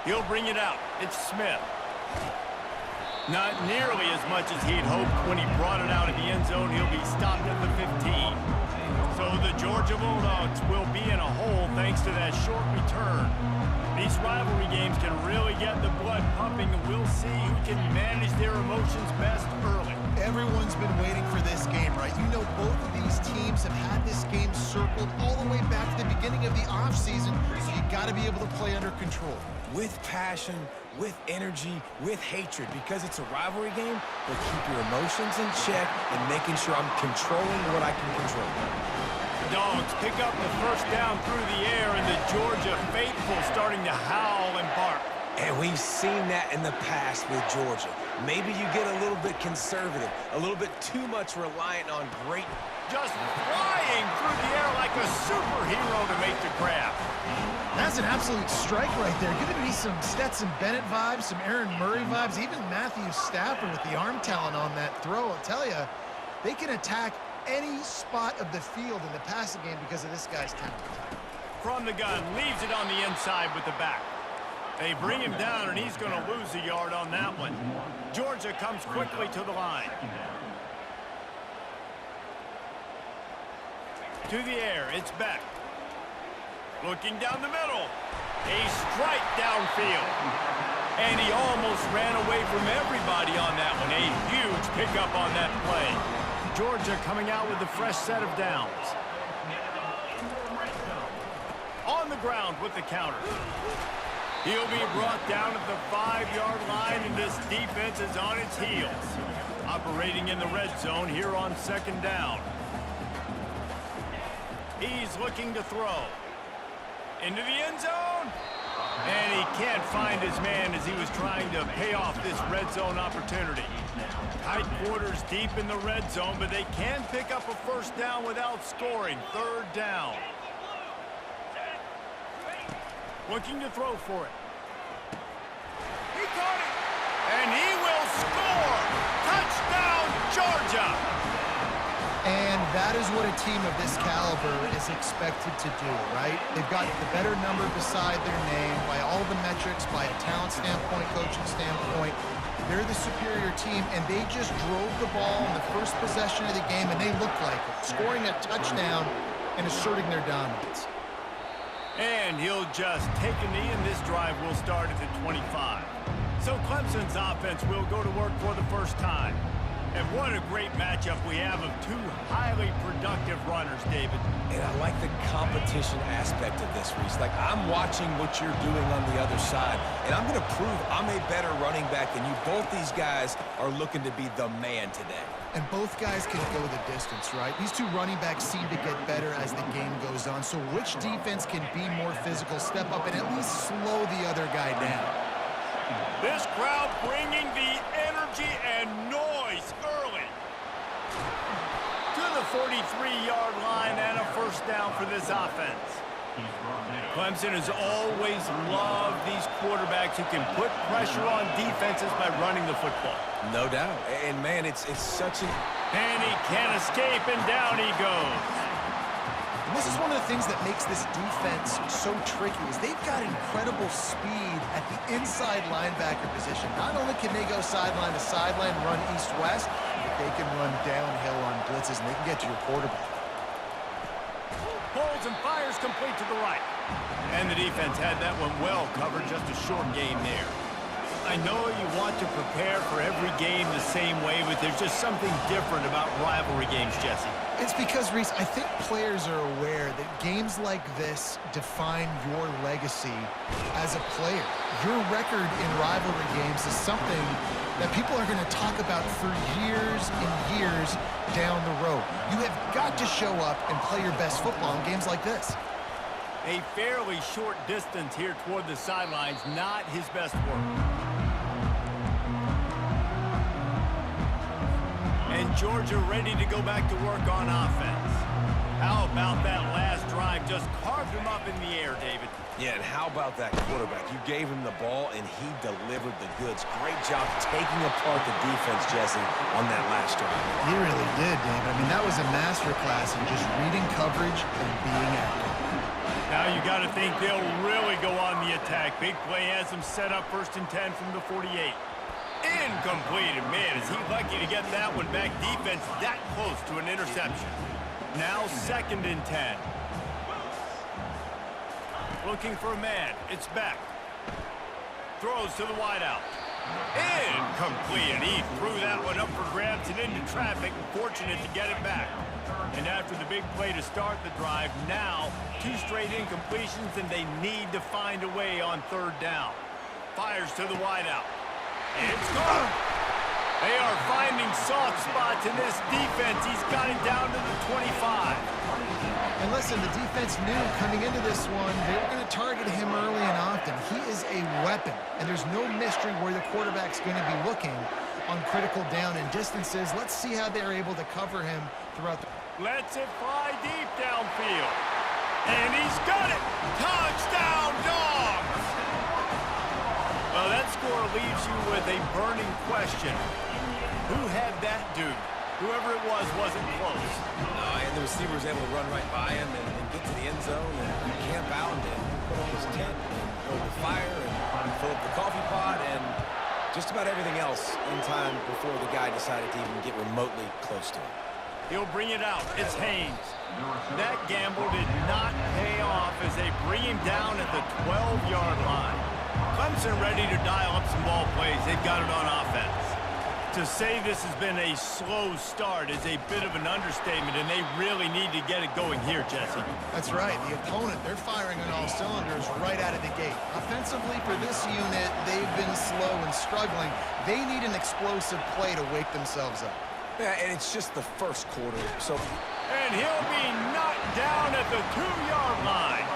He'll bring it out. It's Smith. Not nearly as much as he'd hoped when he brought it out of the end zone. He'll be stopped at the 15. So the Georgia Bulldogs will be in a hole thanks to that short return. These rivalry games can really get the blood pumping, and we'll see who can manage their emotions best early. Everyone's been waiting for this game, right? You know, both of these teams have had this game circled all the way back to the beginning of the offseason, so you got to be able to play under control. With passion, with energy, with hatred, because it's a rivalry game, but keep your emotions in check and making sure I'm controlling what I can control. The Dogs pick up the first down through the air, and the Georgia faithful starting to howl and bark. And we've seen that in the past with Georgia. Maybe you get a little bit conservative, a little bit too much reliant on great. Just flying through the air like a superhero to make the grab. That's an absolute strike right there. Giving me some Stetson Bennett vibes, some Aaron Murray vibes, even Matthew Stafford with the arm talent on that throw. I'll tell you, they can attack any spot of the field in the passing game because of this guy's talent. From the gun, leaves it on the inside with the back. They bring him down, and he's going to lose a yard on that one. Georgia comes quickly to the line. To the air, it's Beck. Looking down the middle. A strike downfield. And he almost ran away from everybody on that one. A huge pickup on that play. Georgia coming out with a fresh set of downs. On the ground with the counter. He'll be brought down at the 5-yard line, and this defense is on its heels. Operating in the red zone here on second down. He's looking to throw. Into the end zone. And he can't find his man as he was trying to pay off this red zone opportunity. Tight quarters deep in the red zone, but they can pick up a first down without scoring. Third down. Looking to throw for it. He caught it. And he will score. Touchdown, Georgia. And that is what a team of this caliber is expected to do, right? They've got the better number beside their name by all the metrics, by a talent standpoint, coaching standpoint. They're the superior team, and they just drove the ball in the first possession of the game, and they looked like it, scoring a touchdown and asserting their dominance. And he'll just take a knee, and this drive will start at the 25. So Clemson's offense will go to work for the first time. And what a great matchup we have of two highly productive runners, David. And I like the competition aspect of this, Reese. Like, I'm watching what you're doing on the other side, and I'm going to prove I'm a better running back than you. Both these guys are looking to be the man today. And both guys can go the distance, right? These two running backs seem to get better as the game goes on. So which defense can be more physical, step up, and at least slow the other guy down? This crowd bringing the energy and noise early. To the 43-yard line and a first down for this offense. Clemson has always loved these quarterbacks who can put pressure on defenses by running the football. No doubt. And, man, it's such an... And he can't escape, and down he goes. And this is one of the things that makes this defense so tricky is they've got incredible speed at the inside linebacker position. Not only can they go sideline to sideline, run east-west, but they can run downhill on blitzes, and they can get to your quarterback. Pulls and fires complete to the right. And the defense had that one well covered, just a short game there. I know you want to prepare for every game the same way, but there's just something different about rivalry games, Jesse. It's because, Reese, I think players are aware that games like this define your legacy as a player. Your record in rivalry games is something that people are going to talk about for years and years down the road. You have got to show up and play your best football in games like this. A fairly short distance here toward the sidelines, not his best work. And Georgia ready to go back to work on offense. How about that last drive? Just carved him up in the air, David. Yeah, and how about that quarterback? You gave him the ball, and he delivered the goods. Great job taking apart the defense, Jesse, on that last drive. He really did, David. I mean, that was a masterclass in just reading coverage and being accurate. Now you got to think they'll really go on the attack. Big play has them set up 1st and 10 from the 48. Incomplete. And man, is he lucky to get that one back. Defense that close to an interception. Now 2nd and 10. Looking for a man. It's Beck. Throws to the wideout. Incomplete. And he threw that one up for grabs and into traffic. Fortunate to get it back. And after the big play to start the drive, now 2 straight incompletions, and they need to find a way on 3rd down. Fires to the wideout. It's gone. They are finding soft spots in this defense. He's got it down to the 25. And listen, the defense knew coming into this one, they were going to target him early and often. He is a weapon, and there's no mystery where the quarterback's going to be looking on critical down and distances. Let's see how they're able to cover him throughout the... Lets it fly deep downfield. And he's got it. Touchdown, Dogs! Well, that score leaves you with a burning question. Who had that dude? Whoever it was wasn't close. And the receiver was able to run right by him and get to the end zone and camp out and put on his tent and go to the fire and fill up the coffee pot and just about everything else in time before the guy decided to even get remotely close to him. He'll bring it out. It's Haynes. That gamble did not pay off as they bring him down at the 12-yard line. Clemson ready to dial up some ball plays. They've got it on offense. To say this has been a slow start is a bit of an understatement, and they really need to get it going here, Jesse. That's right. The opponent, they're firing on all cylinders right out of the gate. Offensively, for this unit, they've been slow and struggling. They need an explosive play to wake themselves up. Yeah, and it's just the 1st quarter, so... And he'll be knocked down at the 2-yard line.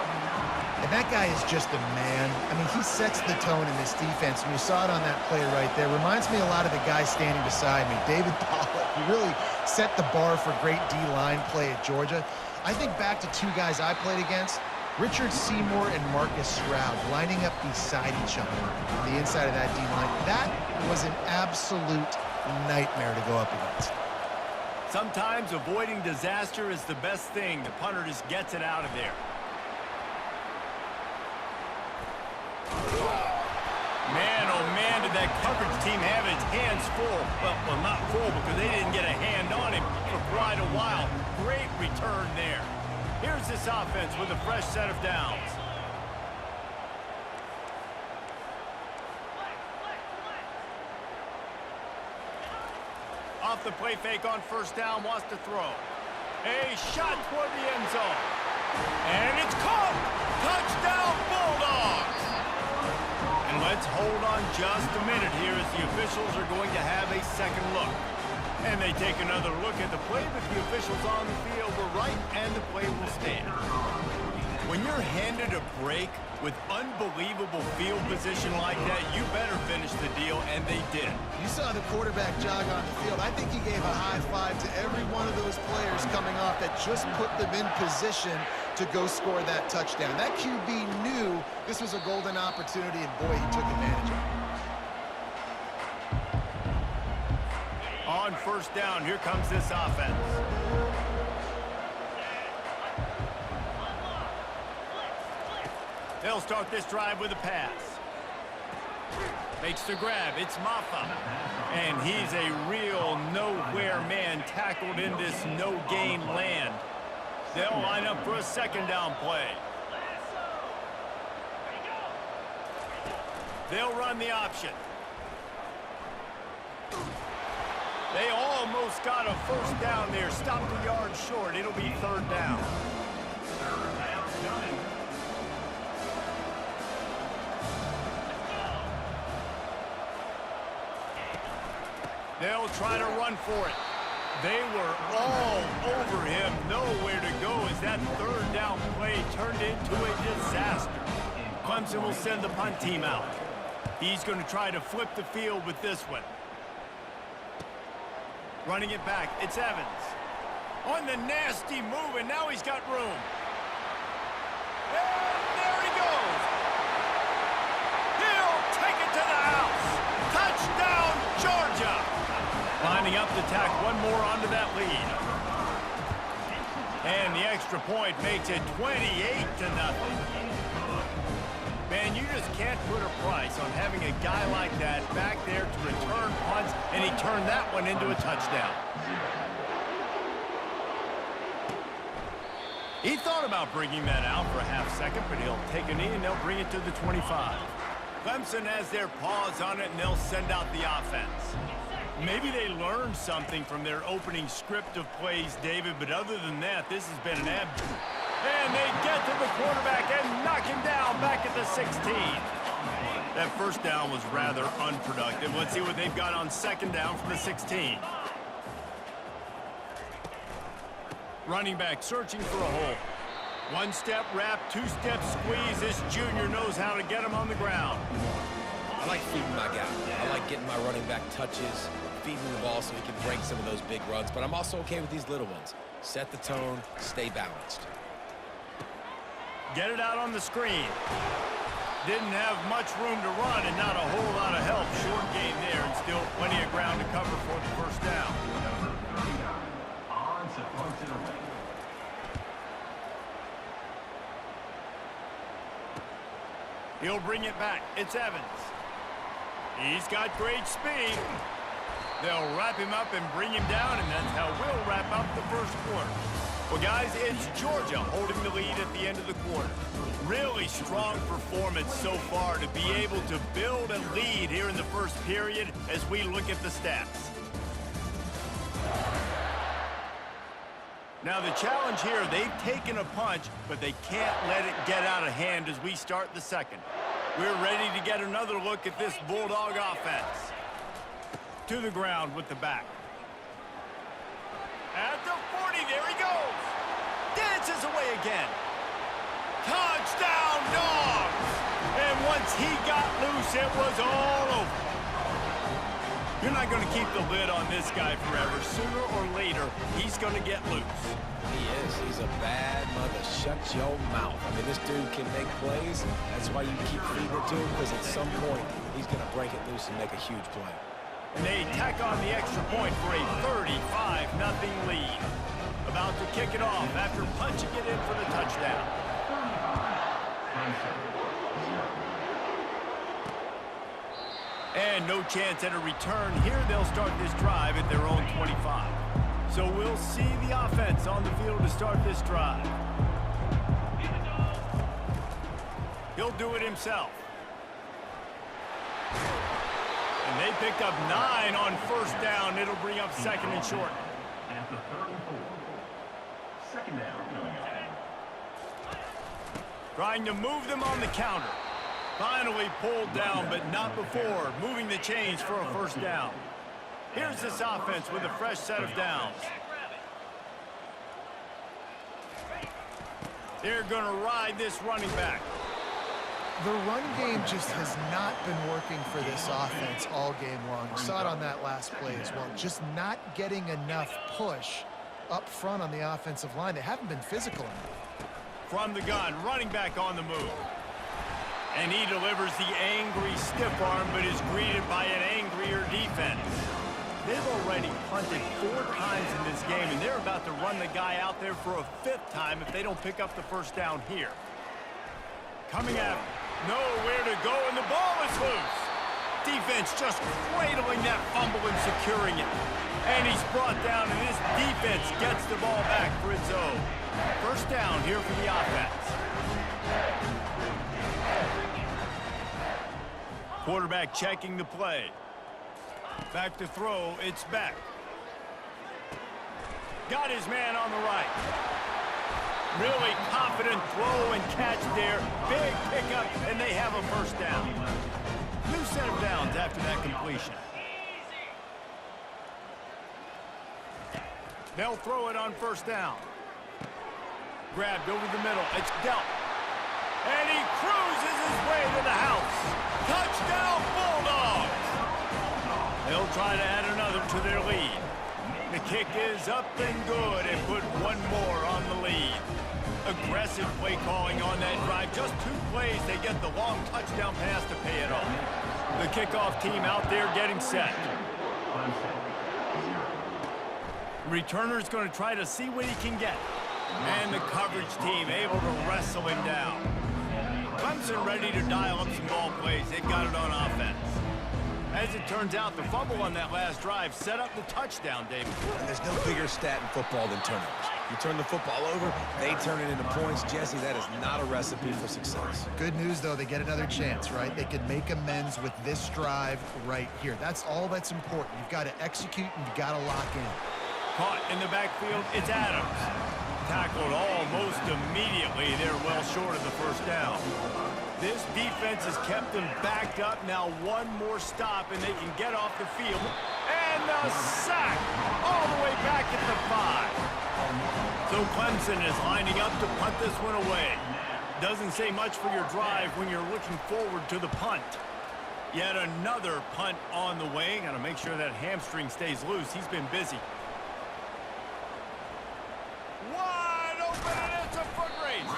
And that guy is just a man. I mean, he sets the tone in this defense, and you saw it on that play right there. Reminds me a lot of the guy standing beside me, David Pollock, who really set the bar for great D-line play at Georgia. I think back to 2 guys I played against, Richard Seymour and Marcus Stroud, lining up beside each other on the inside of that D-line. That was an absolute nightmare to go up against. Sometimes avoiding disaster is the best thing. The punter just gets it out of there. Man, oh man, did that coverage team have its hands full. Well, not full because they didn't get a hand on him for quite a while. Great return there. Here's this offense with a fresh set of downs. Off the play fake on 1st down, wants to throw. A shot toward the end zone. And it's caught! Touchdown, Bulldogs! And let's hold on just a minute here as the officials are going to have a second look. And they take another look at the play, but the officials on the field were right, and the play will stand. When you're handed a break with unbelievable field position like that, you better finish the deal, and they did. You saw the quarterback jog on the field. I think he gave a high five to every one of those players coming off that just put them in position to go score that touchdown. That QB knew this was a golden opportunity, and boy, he took advantage of it. On 1st down, here comes this offense. They'll start this drive with a pass. Makes the grab. It's Maffa. And he's a real nowhere man tackled in this no-gain land. They'll line up for a 2nd down play. They'll run the option. They almost got a 1st down there. Stopped a yard short. It'll be 3rd down. They'll try to run for it. They were all over him. Nowhere to go as that 3rd down play turned into a disaster. Clemson will send the punt team out. He's going to try to flip the field with this one. Running it back, it's Evans. On the nasty move, and now he's got room. And there he goes. He'll take it to the house. Touchdown, Georgia. Lining up to tack one more onto that lead. And the extra point makes it 28-0. Man, you just can't put a price on having a guy like that back there to return punts, and he turned that one into a touchdown. He thought about bringing that out for a half second, but he'll take a knee and they'll bring it to the 25. Clemson has their paws on it, and they'll send out the offense. Maybe they learned something from their opening script of plays, David, but other than that, this has been an and they get to the quarterback and knock him down back at the 16. That first down was rather unproductive. Let's see what they've got on second down from the 16. Running back searching for a hole. One-step wrap, two-step squeeze. This junior knows how to get him on the ground. I like feeding my guy. I like getting my running back touches, feeding the ball so he can break some of those big runs, but I'm also okay with these little ones. Set the tone, stay balanced. Get it out on the screen. Didn't have much room to run and not a whole lot of help. Short gain there and still plenty of ground to cover for the first down. He'll bring it back. It's Evans. He's got great speed. They'll wrap him up and bring him down, and that's how we'll wrap up the first quarter. Well, guys, it's Georgia holding the lead at the end of the quarter. Really strong performance so far to be able to build a lead here in the first period as we look at the stats. Now, the challenge here, they've taken a punch, but they can't let it get out of hand as we start the second. We're ready to get another look at this Bulldog offense. To the ground with the back. At the 40, there he goes. Dances away again. Touchdown, Dogs! And once he got loose, it was all over. You're not going to keep the lid on this guy forever. Sooner or later, he's going to get loose. He is. He's a bad mother. Shut your mouth. I mean, this dude can make plays. That's why you keep feeding it to him, because at some point, he's going to break it loose and make a huge play. And they tack on the extra point for a 35-0 lead. About to kick it off after punching it in for the touchdown. And no chance at a return here. They'll start this drive at their own 25. So we'll see the offense on the field to start this drive. He'll do it himself. And they picked up 9 on first down. It'll bring up second and short. At the 34. Second down. Trying to move them on the counter. Finally pulled down, but not before. Moving the chains for a first down. Here's this offense with a fresh set of downs. They're going to ride this running back. The run game just has not been working for this offense all game long. You saw it on that last play as well. Just not getting enough push up front on the offensive line. They haven't been physical enough. From the gun, running back on the move. And he delivers the angry stiff arm, but is greeted by an angrier defense. They've already punted 4 times in this game, and they're about to run the guy out there for a 5th time if they don't pick up the first down here. Coming out, nowhere to go, and the ball is loose. Defense just cradling that fumble and securing it. And he's brought down, and this defense gets the ball back for its own. First down here for the offense. Quarterback checking the play. Back to throw, it's Beck. Got his man on the right. Really confident throw and catch there. Big pickup, and they have a first down. New set of downs after that completion. They'll throw it on first down. Grabbed over the middle. It's dealt. And he cruises his way to the house. Touchdown, Bulldogs! They'll try to add another to their lead. The kick is up and good and put one more on the lead. Aggressive play calling on that drive. Just 2 plays, they get the long touchdown pass to pay it off. The kickoff team out there getting set. Returner's going to try to see what he can get. And the coverage team able to wrestle him down. Clemson ready to dial up some ball plays. They've got it on offense. As it turns out, the fumble on that last drive set up the touchdown, David. And there's no bigger stat in football than turnovers. You turn the football over, they turn it into points. Jesse, that is not a recipe for success. Good news, though, they get another chance, right? They could make amends with this drive right here. That's all that's important. You've got to execute and you've got to lock in. Caught in the backfield, it's Adams. Tackled almost immediately. They're well short of the first down. This defense has kept them backed up. Now one more stop, and they can get off the field. And the sack all the way back at the 5. So Clemson is lining up to punt this one away. Doesn't say much for your drive when you're looking forward to the punt. Yet another punt on the way. Got to make sure that hamstring stays loose. He's been busy. Wide open, and it's a foot race.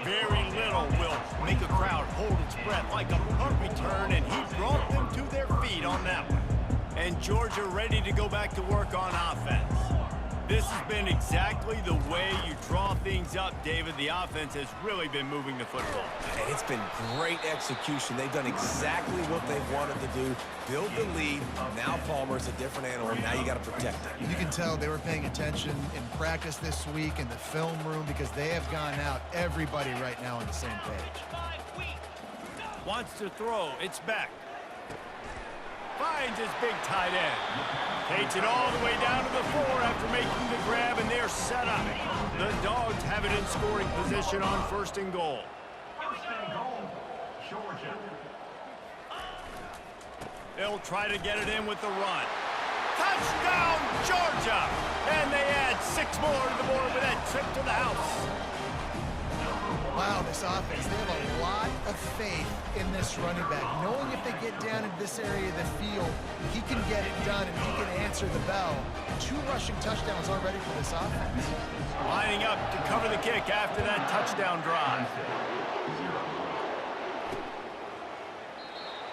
Very little will make a crowd hold its breath like a punt return, and he brought them to their feet on that one. And Georgia ready to go back to work on offense. This has been exactly the way you draw things up, David. The offense has really been moving the football. And it's been great execution. They've done exactly what they've wanted to do. Build the lead. Now Palmer's a different animal. Now you got to protect it. You can tell they were paying attention in practice this week in the film room because they have gone out, everybody right now on the same page. Wants to throw. It's back. Finds his big tight end. Takes it all the way down to the 4 after making the grab, and they're set up. The Dogs have it in scoring position on 1st and goal. First and goal, Georgia. They'll try to get it in with the run. Touchdown, Georgia! And they add 6 more to the board with that trip to the house. Wow, this offense, they have a lot of faith in this running back. Knowing if they get down in this area of the field, he can get it done and he can answer the bell. 2 rushing touchdowns already for this offense. Lining up to cover the kick after that touchdown drive.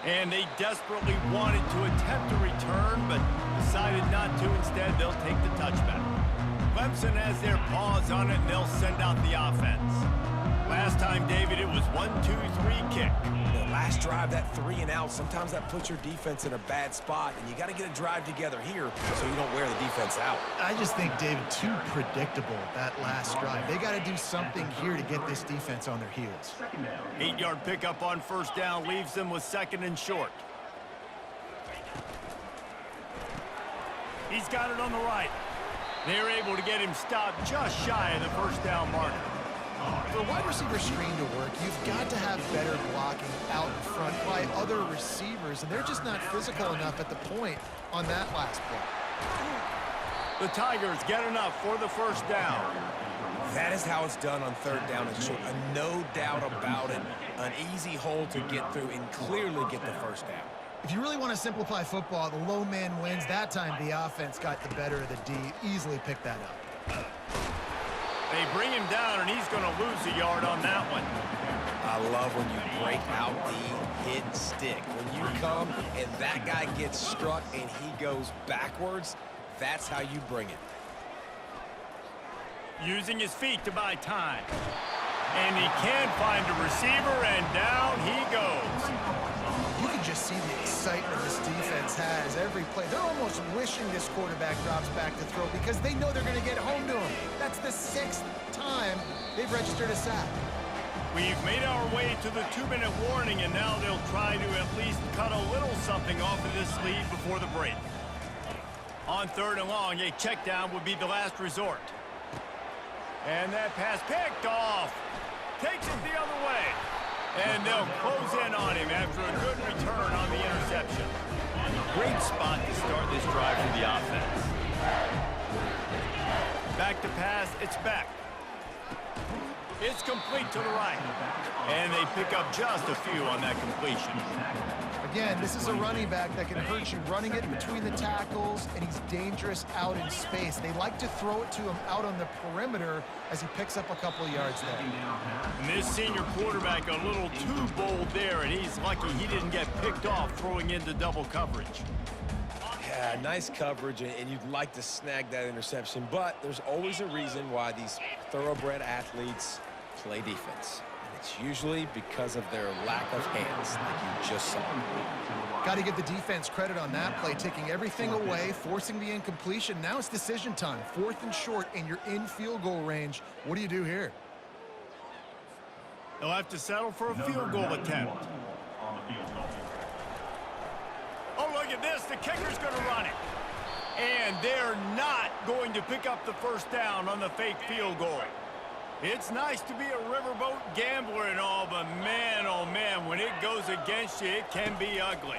And they desperately wanted to attempt a return, but decided not to. Instead, they'll take the touchback. Clemson has their paws on it, and they'll send out the offense. Last time, David, it was 1-2-3 kick. The last drive, that 3 and out, sometimes that puts your defense in a bad spot, and you got to get a drive together here so you don't wear the defense out. I just think, David, too predictable that last drive. They got to do something here to get this defense on their heels. 8-yard pickup on 1st down leaves them with 2nd and short. He's got it on the right. They're able to get him stopped just shy of the 1st down marker. For a wide receiver screen to work, you've got to have better blocking out in front by other receivers, and they're just not physical enough at the point on that last play. The Tigers get enough for the 1st down. That is how it's done on 3rd down and short. No doubt about it. An easy hole to get through and clearly get the 1st down. If you really want to simplify football, the low man wins. That time the offense got the better of the D. Easily picked that up. They bring him down, and he's going to lose a yard on that one. I love when you break out the hit stick. When you come and that guy gets struck and he goes backwards, that's how you bring it. Using his feet to buy time. And he can find a receiver, and down he goes. You can just see the excitement this defense has every play. They're almost wishing this quarterback drops back to throw because they know they're going to get home to him. That's the 6th time they've registered a sack. We've made our way to the 2-minute warning, and now they'll try to at least cut a little something off of this lead before the break. On 3rd and long, a check down would be the last resort. And that pass picked off. Takes it the other way. And they'll close in on him after a good return on the interception. Great spot to start this drive for the offense. Back to pass, it's back. It's complete to the right. And they pick up just a few on that completion. Again, this is a running back that can hurt you running it between the tackles, and he's dangerous out in space. They like to throw it to him out on the perimeter as he picks up a couple of yards there. And this senior quarterback a little too bold there, and he's lucky he didn't get picked off throwing into double coverage. Yeah, nice coverage, and you'd like to snag that interception, but there's always a reason why these thoroughbred athletes play defense. And it's usually because of their lack of hands, like you just saw. Got to give the defense credit on that play, taking everything away, forcing the incompletion. Now it's decision time. 4th and short, and you're in field goal range. What do you do here? They'll have to settle for a field goal attempt. Oh, look at this. The kicker's going to run it. And they're not going to pick up the first down on the fake field goal. It's nice to be a riverboat gambler and all, but man, oh man, when it goes against you, it can be ugly.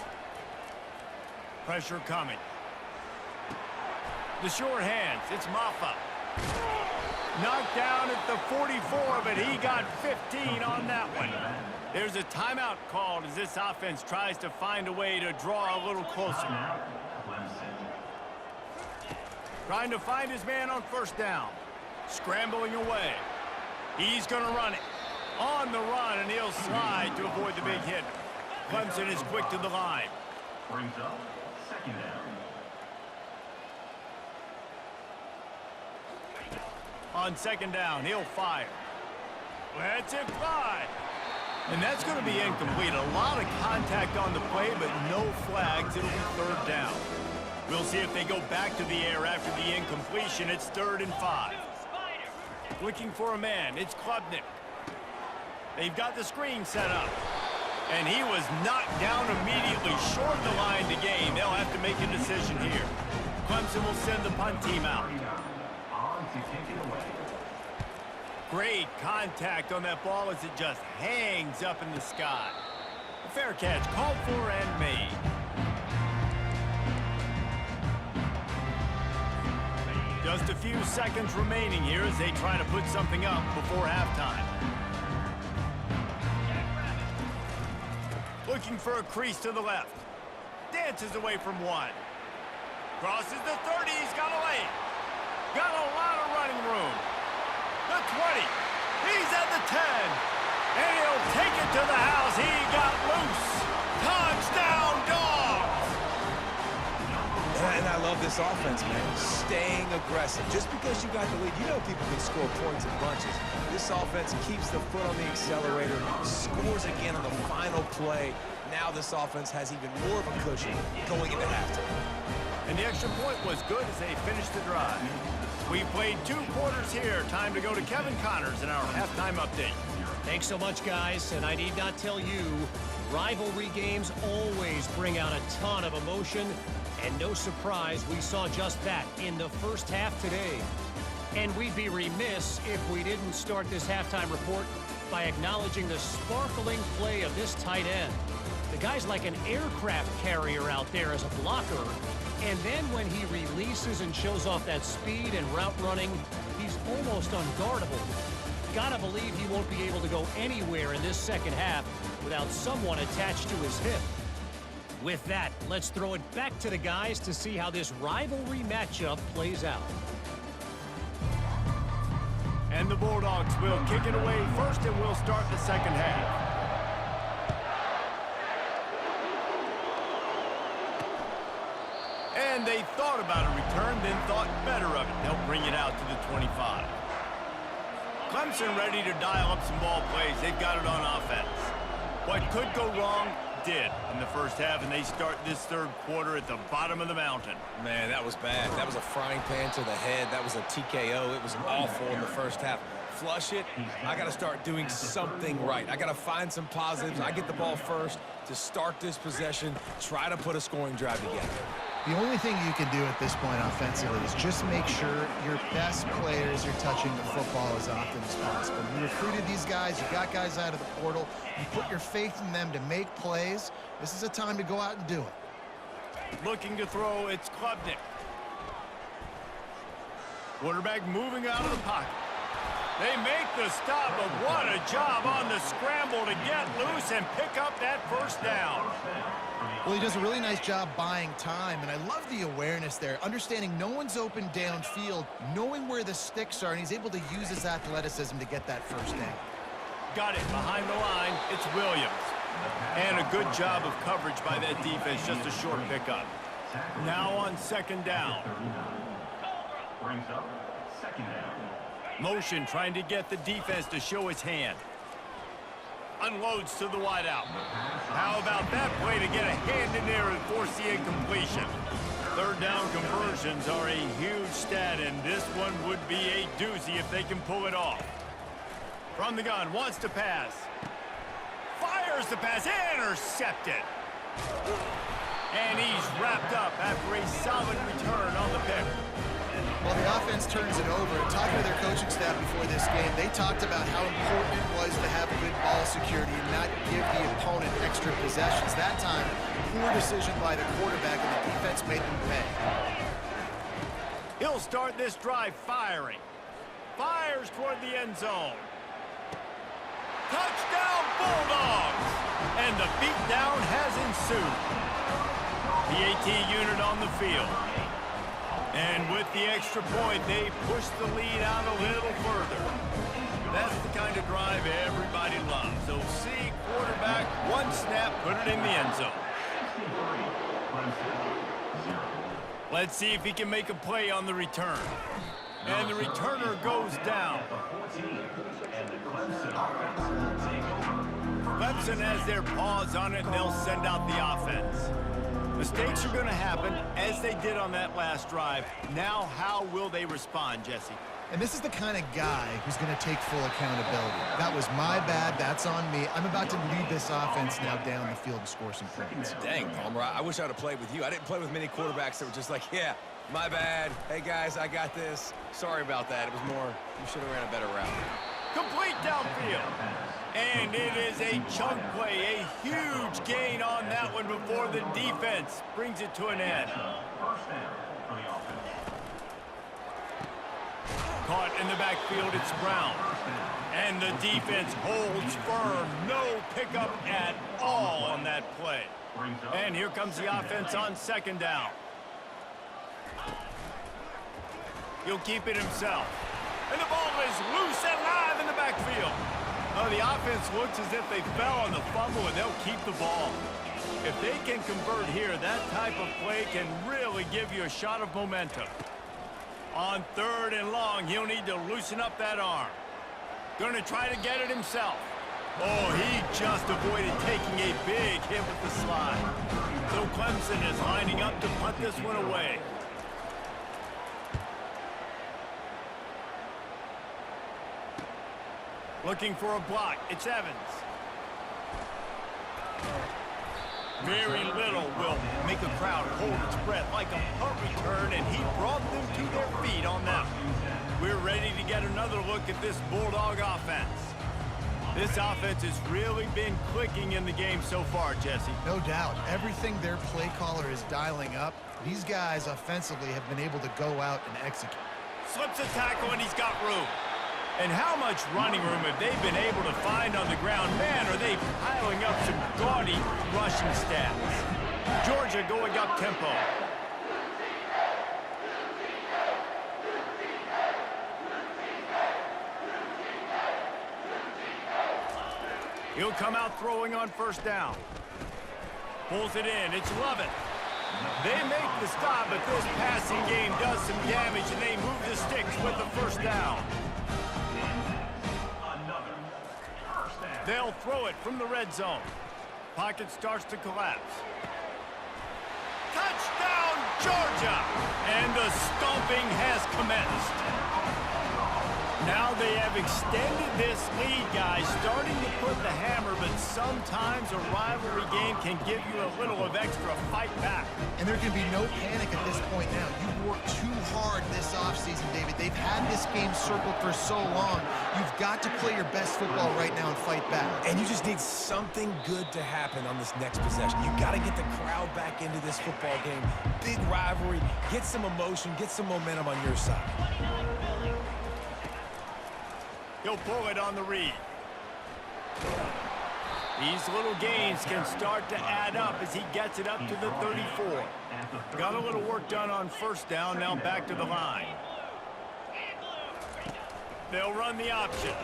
Pressure coming. The short hands. It's Maffa. Knocked down at the 44, but he got 15 on that one. There's a timeout called as this offense tries to find a way to draw a little closer. Trying to find his man on first down. Scrambling away. He's going to run it. On the run, and he'll slide to avoid the big hit. Clemson is quick to the line. Brings up 2nd down. On 2nd down, he'll fire. Lets it fly. And that's going to be incomplete. A lot of contact on the play, but no flags. It'll be 3rd down. We'll see if they go back to the air after the incompletion. It's 3rd and 5. Looking for a man. It's Klubnik. They've got the screen set up. And he was knocked down immediately short of the line to gain. They'll have to make a decision here. Clemson will send the punt team out. On to kick it away. Great contact on that ball as it just hangs up in the sky. A fair catch called for and made. Just a few seconds remaining here as they try to put something up before halftime. Looking for a crease to the left. Dances away from one. Crosses the 30. He's got a lane. Got a lot of running room. The 20. He's at the 10. And he'll take it to the house. He got loose. Touchdown, Dogs! And I love this offense, man. Staying aggressive. Just because you got the lead, you know people can score points in bunches. This offense keeps the foot on the accelerator, scores again on the final play. Now this offense has even more of a cushion going into halftime. And the extra point was good as they finished the drive. We played 2 quarters here. Time to go to Kevin Connors in our halftime update. Thanks so much, guys. And I need not tell you, rivalry games always bring out a ton of emotion. And no surprise, we saw just that in the first half today. And we'd be remiss if we didn't start this halftime report by acknowledging the sparkling play of this tight end. The guy's like an aircraft carrier out there as a blocker. And then when he releases and shows off that speed and route running, he's almost unguardable. Gotta believe he won't be able to go anywhere in this second half without someone attached to his hip. With that, let's throw it back to the guys to see how this rivalry matchup plays out. And the Bulldogs will kick it away first, and we'll start the second half. And they thought about a return, then thought better of it. They'll bring it out to the 25. Clemson ready to dial up some ball plays. They've got it on offense. What could go wrong did in the first half, and they start this 3rd quarter at the bottom of the mountain. Man, that was bad. That was a frying pan to the head. That was a TKO. It was awful in the first half. Flush it. I got to start doing something right. I got to find some positives. I get the ball first to start this possession, try to put a scoring drive together. The only thing you can do at this point offensively is just make sure your best players are touching the football as often as possible. You recruited these guys, you got guys out of the portal, you put your faith in them to make plays. This is a time to go out and do it. Looking to throw, it's Klubnik. Quarterback moving out of the pocket. They make the stop, but what a job on the scramble to get loose and pick up that first down. Well, he does a really nice job buying time, and I love the awareness there, understanding no one's open downfield, knowing where the sticks are, and he's able to use his athleticism to get that first down. Got it behind the line. It's Williams. And a good job of coverage by that defense, just a short pickup. Now on second down. Brings up second down. Motion trying to get the defense to show his hand. Unloads to the wideout. How about that play to get a hand in there and force the incompletion? Third down conversions are a huge stat, and this one would be a doozy if they can pull it off. From the gun, wants to pass. Fires the pass, intercepted. And he's wrapped up after a solid return on the pick. Well, the offense turns it over. Talking to their coaching staff before this game, they talked about how important it was to have good ball security and not give the opponent extra possessions. That time, poor decision by the quarterback, and the defense made them pay. He'll start this drive firing. Fires toward the end zone. Touchdown, Bulldogs! And the beatdown has ensued. The AT unit on the field. And with the extra point, they push the lead out a little further. That's the kind of drive everybody loves. So see quarterback, one snap, put it in the end zone. Let's see if he can make a play on the return. And the returner goes down. Clemson has their paws on it, and they'll send out the offense. Mistakes are going to happen, as they did on that last drive. Now, how will they respond, Jesse? And this is the kind of guy who's going to take full accountability. That was my bad. That's on me. I'm about to lead this offense now down the field and score some points. Dang, Palmer, I wish I'd have played with you. I didn't play with many quarterbacks that were just like, yeah, my bad. Hey, guys, I got this. Sorry about that. It was more, you should have ran a better route. Complete downfield. And it is a chunk play, a huge gain on that one before the defense brings it to an end. First down for the offense. Caught in the backfield, it's Brown. And the defense holds firm. No pickup at all on that play. And here comes the offense on second down. He'll keep it himself. And the ball is loose and live in the backfield. Oh, the offense looks as if they fell on the fumble, and they'll keep the ball. If they can convert here, that type of play can really give you a shot of momentum. On third and long, he'll need to loosen up that arm. Going to try to get it himself. Oh, he just avoided taking a big hit with the slide. So Clemson is lining up to punt this one away. Looking for a block. It's Evans. Very little will make a crowd hold its breath like a punt return, and he brought them to their feet on that one. We're ready to get another look at this Bulldog offense. This offense has really been clicking in the game so far, Jesse. No doubt. Everything their play caller is dialing up, these guys offensively have been able to go out and execute. Slips a tackle, and he's got room. And how much running room have they been able to find on the ground? Man, are they piling up some gaudy rushing stats. Georgia going up tempo. He'll come out throwing on first down. Pulls it in. It's Lovett. They make the stop, but this passing game does some damage, and they move the sticks with the first down. They'll throw it from the red zone. Pocket starts to collapse. Touchdown, Georgia! And the stomping has commenced. Now they have extended this lead, guys, starting to put the hammer, but sometimes a rivalry game can give you a little of extra fight back. And there can be no panic at this point now. You've worked too hard this offseason, David. They've had this game circled for so long. You've got to play your best football right now and fight back. And you just need something good to happen on this next possession. You got to get the crowd back into this football game. Big rivalry. Get some emotion. Get some momentum on your side. He'll pull it on the read. These little gains can start to add up as he gets it up to the 34. Got a little work done on first down, now back to the line. They'll run the option.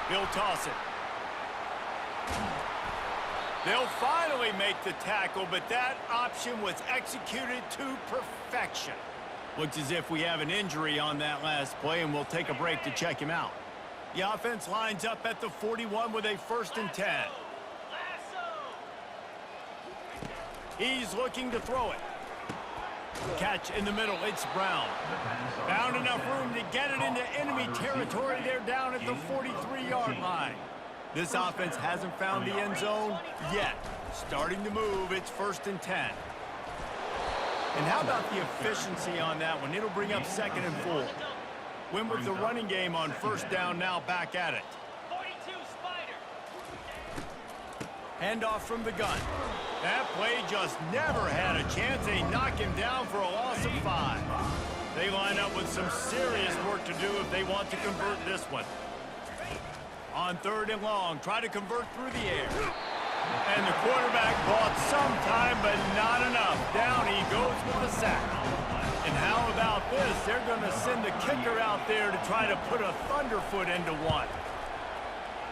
He'll toss it. They'll finally make the tackle, but that option was executed to perfection. Looks as if we have an injury on that last play, and we'll take a break to check him out. The offense lines up at the 41 with a 1st and 10. He's looking to throw it. Catch in the middle, it's Brown. Found enough room to get it into enemy territory. They're down at the 43-yard line. This offense hasn't found the end zone yet. Starting to move, it's 1st and 10. And how about the efficiency on that one? It'll bring up 2nd and 4. Win with the running game on 1st down, now back at it. Handoff from the gun. That play just never had a chance. They knock him down for a loss of 5. They line up with some serious work to do if they want to convert this one. On 3rd and long, try to convert through the air. And the quarterback bought some time, but not enough. Down he goes with the sack. And how about this? They're going to send the kicker out there to try to put a thunderfoot into one.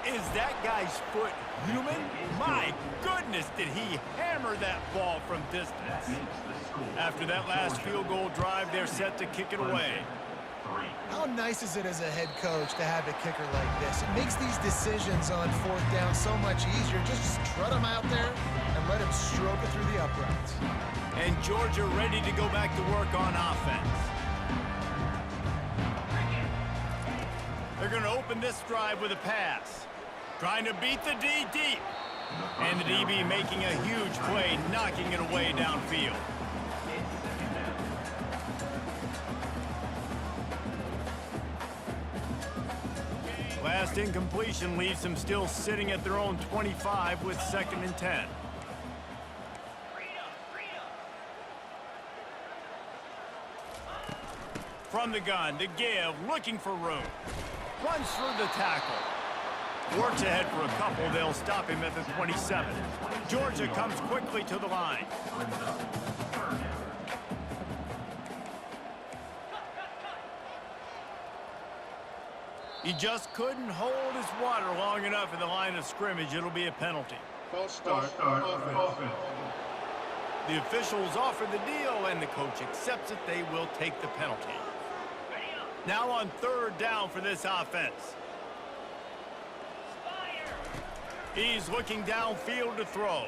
Is that guy's foot human? My goodness, did he hammer that ball from distance. After that last field goal drive, they're set to kick it away. How nice is it as a head coach to have a kicker like this? It makes these decisions on 4th down so much easier. Just strut him out there and let him stroke it through the uprights. And Georgia ready to go back to work on offense. They're going to open this drive with a pass. Trying to beat the D deep. And the DB making a huge play, knocking it away downfield. Last incompletion leaves them still sitting at their own 25 with 2nd and 10. From the gun to give, looking for room. Runs through the tackle. Works ahead for a couple. They'll stop him at the 27. Georgia comes quickly to the line. He just couldn't hold his water long enough in the line of scrimmage. It'll be a penalty. False start offense. The officials offer the deal, and the coach accepts it. They will take the penalty. Now on 3rd down for this offense. He's looking downfield to throw.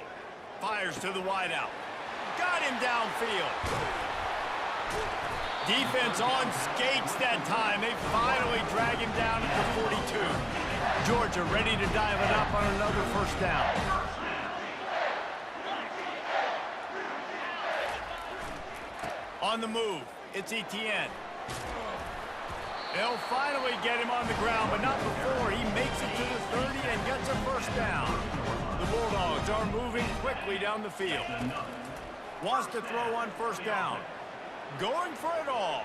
Fires to the wideout. Got him downfield. Defense on skates that time. They finally drag him down at the 42. Georgia ready to dial it up on another 1st down. On the move, it's Etienne. They'll finally get him on the ground, but not before he makes it to the 30 and gets a 1st down. The Bulldogs are moving quickly down the field. Wants to throw on 1st down. Going for it all.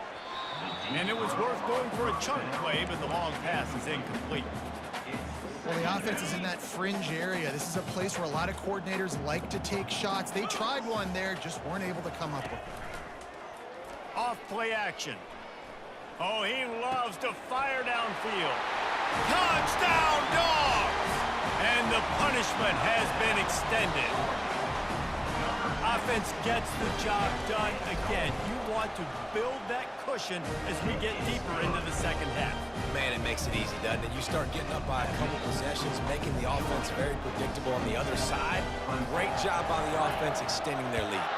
And it was worth going for a chunk play, but the long pass is incomplete. Well, the offense is in that fringe area. This is a place where a lot of coordinators like to take shots. They tried one there, just weren't able to come up with it. Off play action. Oh, he loves to fire downfield. Touchdown, Dogs! And the punishment has been extended. Offense gets the job done again. You want to build that cushion as we get deeper into the 2nd half. Man, it makes it easy, doesn't it? You start getting up by a couple possessions, making the offense very predictable on the other side. Great job by the offense extending their lead.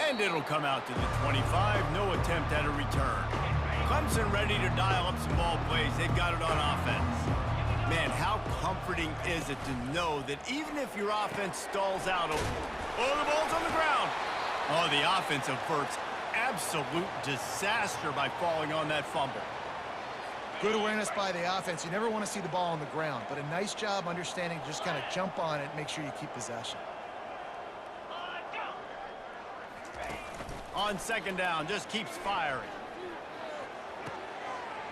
And it'll come out to the 25. No attempt at a return. Clemson ready to dial up some ball plays. They've got it on offense. Man, how comforting is it to know that even if your offense stalls out, oh, the ball's on the ground. Oh, the offense averts absolute disaster by falling on that fumble. Good awareness by the offense. You never want to see the ball on the ground, but a nice job understanding to just kind of jump on it and make sure you keep possession. On 2nd down, just keeps firing.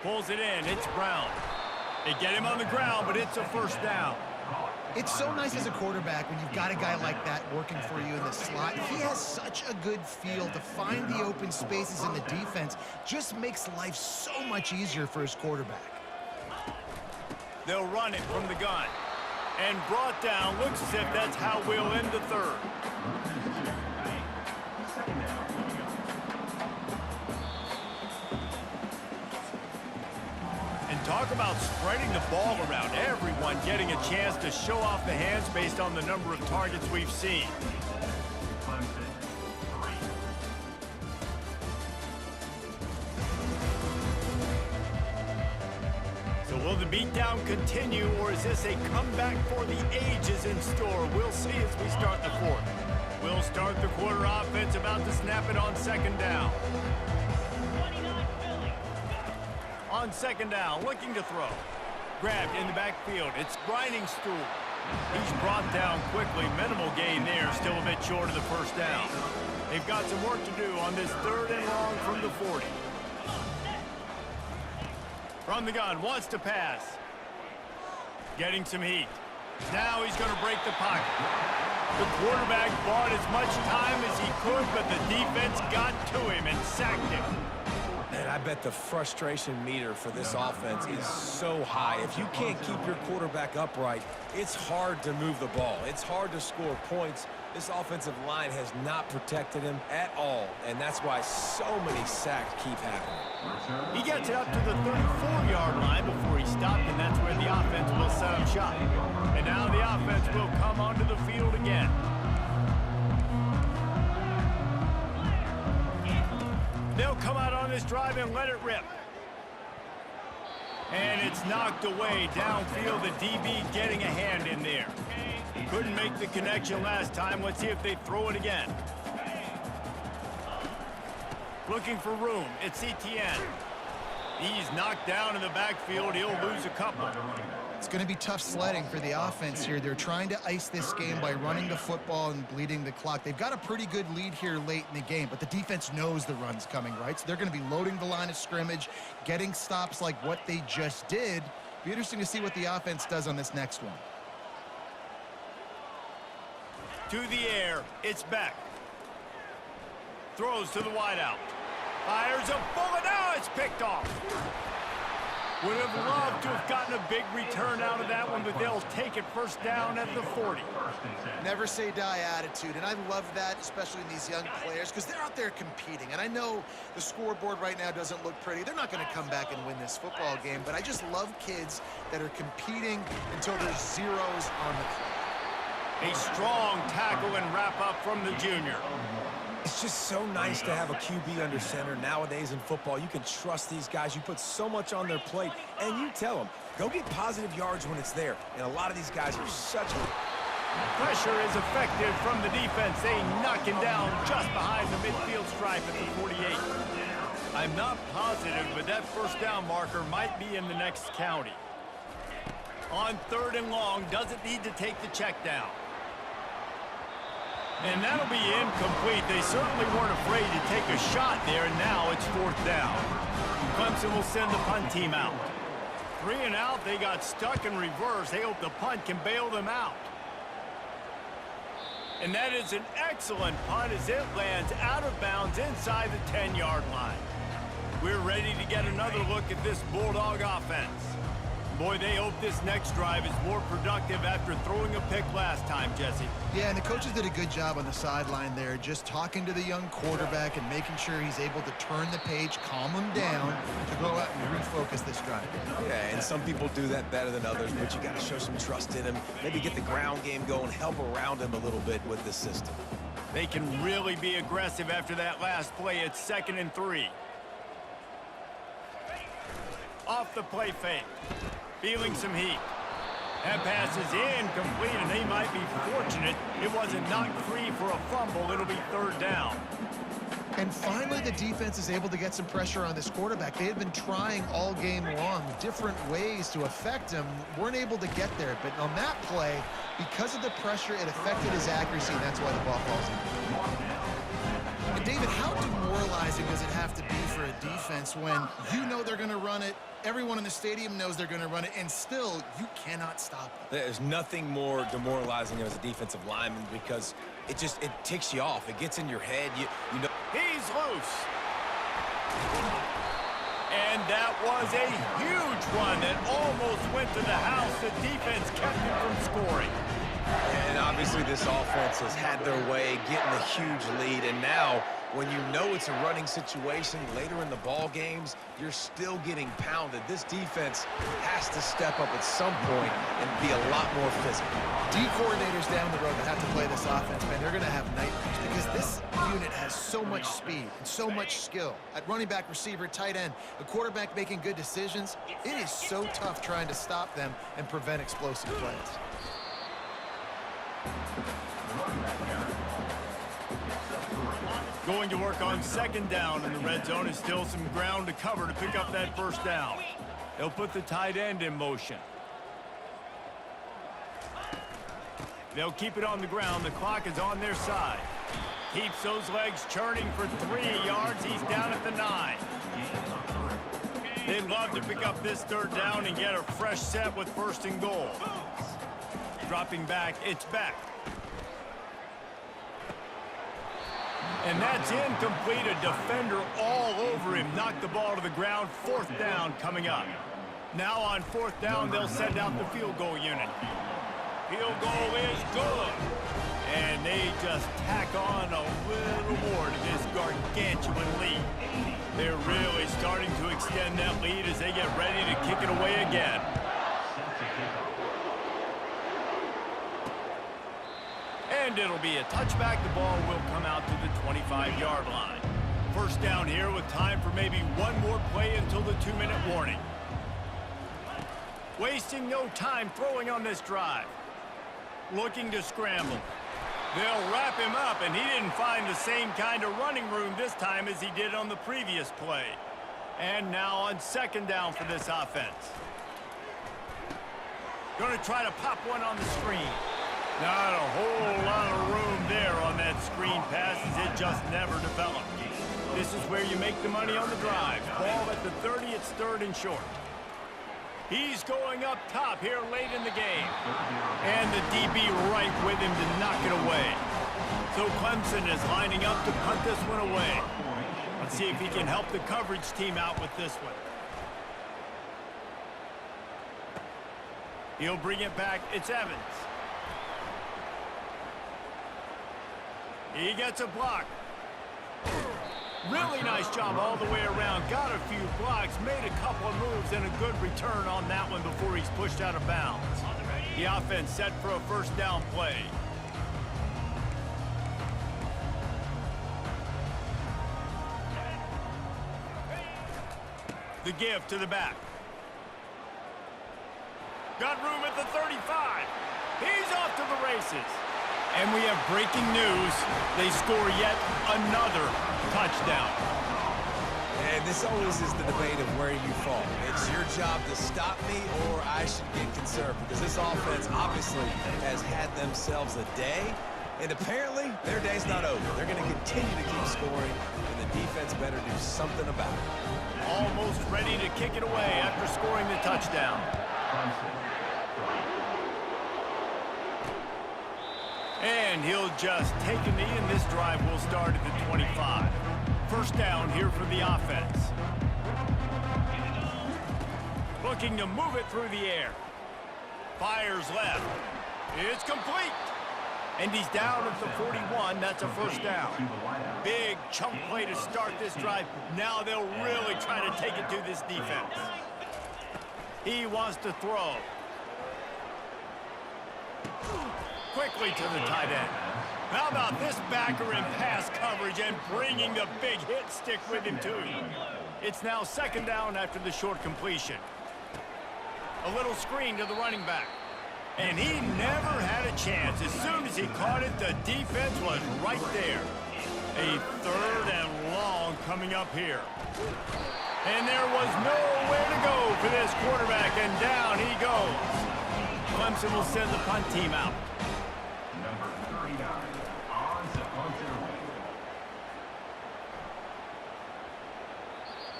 Pulls it in, it's Brown. They get him on the ground, but it's a 1st down. It's so nice as a quarterback when you've got a guy like that working for you in the slot. He has such a good feel to find the open spaces in the defense. Just makes life so much easier for his quarterback. They'll run it from the gun. And brought down. Looks as if that's how we'll end the third. And talk about spreading the ball around. Everyone getting a chance to show off the hands based on the number of targets we've seen. Will the beatdown continue, or is this a comeback for the ages in store? We'll see as we start the fourth. We'll start the quarter offense, about to snap it on second down. On second down, looking to throw. Grabbed in the backfield. It's Grinding Stool. He's brought down quickly. Minimal gain there, still a bit short of the first down. They've got some work to do on this third and long from the 40. From the gun, wants to pass. Getting some heat. Now he's going to break the pocket. The quarterback bought as much time as he could, but the defense got to him and sacked him. Man, I bet the frustration meter for this offense is so high. If you can't keep your quarterback upright, it's hard to move the ball. It's hard to score points. This offensive line has not protected him at all, and that's why so many sacks keep happening. He gets it up to the 34-yard line before he stopped, and that's where the offense will set up shop. And now the offense will come onto the field again. They'll come out on this drive and let it rip. And it's knocked away downfield. The DB getting a hand in there. Couldn't make the connection last time. Let's see if they throw it again. Looking for room. It's Etienne. He's knocked down in the backfield. He'll lose a couple. It's going to be tough sledding for the offense here. They're trying to ice this game by running the football and bleeding the clock. They've got a pretty good lead here late in the game, but the defense knows the run's coming, right? So they're going to be loading the line of scrimmage, getting stops like what they just did. Be interesting to see what the offense does on this next one. To the air, it's Beck. Throws to the wideout. Fires a bullet. Now it's picked off. Would have loved to have gotten a big return out of that one, but they'll take it first down at the 40. Never say die attitude, and I love that, especially in these young players, because they're out there competing. And I know the scoreboard right now doesn't look pretty. They're not going to come back and win this football game, but I just love kids that are competing until there's zeros on the clock. A strong tackle and wrap up from the junior. It's just so nice to have a QB under center. Nowadays in football, you can trust these guys. You put so much on their plate, and you tell them, go get positive yards when it's there. And a lot of these guys are such a... Pressure is effective from the defense. They knock him down just behind the midfield stripe at the 48. I'm not positive, but that first down marker might be in the next county. On third and long, doesn't need to take the check down. And that'll be incomplete. They certainly weren't afraid to take a shot there, and now it's fourth down. Clemson will send the punt team out. 3 and out, they got stuck in reverse. They hope the punt can bail them out. And that is an excellent punt as it lands out of bounds inside the 10-yard line. We're ready to get another look at this Bulldog offense. Boy, they hope this next drive is more productive after throwing a pick last time, Jesse. Yeah, and the coaches did a good job on the sideline there, just talking to the young quarterback and making sure he's able to turn the page, calm him down, to go out and refocus this drive. Yeah, and some people do that better than others, but you got to show some trust in him, maybe get the ground game going, help around him a little bit with this system. They can really be aggressive after that last play. It's 2nd and 3. Off the play fake. Feeling some heat. That pass is incomplete, and they might be fortunate it wasn't knocked free for a fumble. It'll be third down. And finally, the defense is able to get some pressure on this quarterback. They had been trying all game long different ways to affect him. Weren't able to get there, but on that play, because of the pressure, it affected his accuracy, and that's why the ball falls in. And David, how demoralizing does it have to be for a defense when you know they're going to run it, everyone in the stadium knows they're going to run it, and still you cannot stop it? There's nothing more demoralizing as a defensive lineman because it ticks you off. It gets in your head. You know. He's loose. And that was a huge run that almost went to the house. The defense kept it from scoring. And obviously this offense has had their way, getting a huge lead. And now, when you know it's a running situation later in the ball games, you're still getting pounded. This defense has to step up at some point and be a lot more physical. D coordinators down the road that have to play this offense, man, they're going to have nightmares because this unit has so much speed and so much skill. At running back, receiver, tight end, the quarterback making good decisions, it is so tough trying to stop them and prevent explosive plays. Going to work on second down in the red zone. Is still some ground to cover to pick up that first down. They'll put the tight end in motion. They'll keep it on the ground. The clock is on their side. Keeps those legs churning for 3 yards. He's down at the 9. They'd love to pick up this third down and get a fresh set with first and goal. Dropping back, it's back. And that's incomplete. A defender all over him. Knocked the ball to the ground. Fourth down coming up. Now on fourth down, they'll send out the field goal unit. Field goal is good. And they just tack on a little more to this gargantuan lead. They're really starting to extend that lead as they get ready to kick it away again. And it'll be a touchback. The ball will come out to the 25-yard line. First down here with time for maybe one more play until the 2-minute warning. Wasting no time throwing on this drive. Looking to scramble. They'll wrap him up, and he didn't find the same kind of running room this time as he did on the previous play. And now on second down for this offense. Going to try to pop one on the screen. Not a whole lot of room there on that screen pass as it just never developed. This is where you make the money on the drive. Ball at the 30, it's third and short. He's going up top here late in the game. And the DB right with him to knock it away. So Clemson is lining up to punt this one away. Let's see if he can help the coverage team out with this one. He'll bring it back. It's Evans. He gets a block. Really nice job all the way around. Got a few blocks, made a couple of moves, and a good return on that one before he's pushed out of bounds. The offense set for a first down play. The give to the back. Got room at the 35. He's off to the races. And we have breaking news. They score yet another touchdown. And this always is the debate of where you fall. It's your job to stop me or I should get conserved, because this offense obviously has had themselves a day, and apparently their day's not over. They're going to continue to keep scoring, and the defense better do something about it. Almost ready to kick it away after scoring the touchdown. And he'll just take a knee, and this drive will start at the 25. First down here for the offense. Looking to move it through the air. Fires left. It's complete. And he's down at the 41. That's a first down. Big chunk play to start this drive. Now they'll really try to take it to this defense. He wants to throw. Quickly to the tight end. How about this backer in pass coverage and bringing the big hit stick with him too. It's now second down after the short completion. A little screen to the running back. And he never had a chance. As soon as he caught it, the defense was right there. A third and long coming up here. And there was nowhere to go for this quarterback, and down he goes. Clemson will send the punt team out.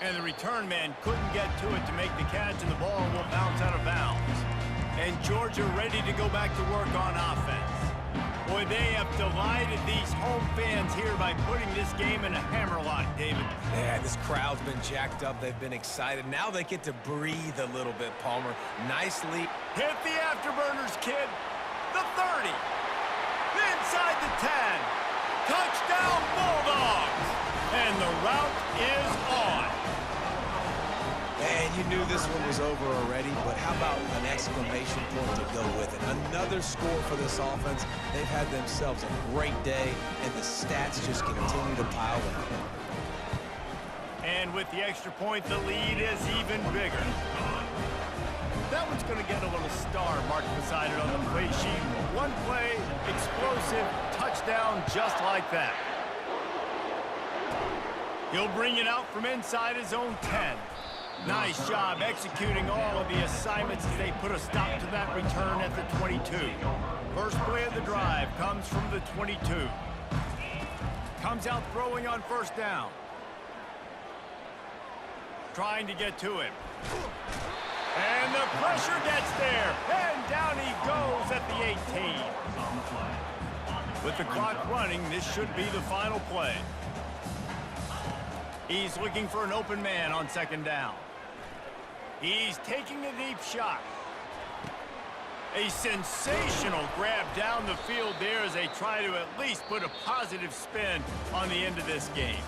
And the return man couldn't get to it to make the catch, and the ball will bounce out of bounds. And Georgia ready to go back to work on offense. Boy, they have delighted these home fans here by putting this game in a hammerlock, David. Yeah, this crowd's been jacked up. They've been excited. Now they get to breathe a little bit, Palmer. Nicely. Hit the afterburners, kid. The 30. Inside the 10. Touchdown, Bulldogs. And the route is on. And you knew this one was over already, but how about an exclamation point to go with it? Another score for this offense. They've had themselves a great day, and the stats just continue to pile in. And with the extra point, the lead is even bigger. That one's going to get a little star marked beside it on the play sheet. One play, explosive, touchdown just like that. He'll bring it out from inside his own 10. Nice job executing all of the assignments as they put a stop to that return at the 22. First play of the drive comes from the 22. Comes out throwing on first down. Trying to get to him. And the pressure gets there. And down he goes at the 18. With the clock running, this should be the final play. He's looking for an open man on second down. He's taking a deep shot. A sensational grab down the field there as they try to at least put a positive spin on the end of this game.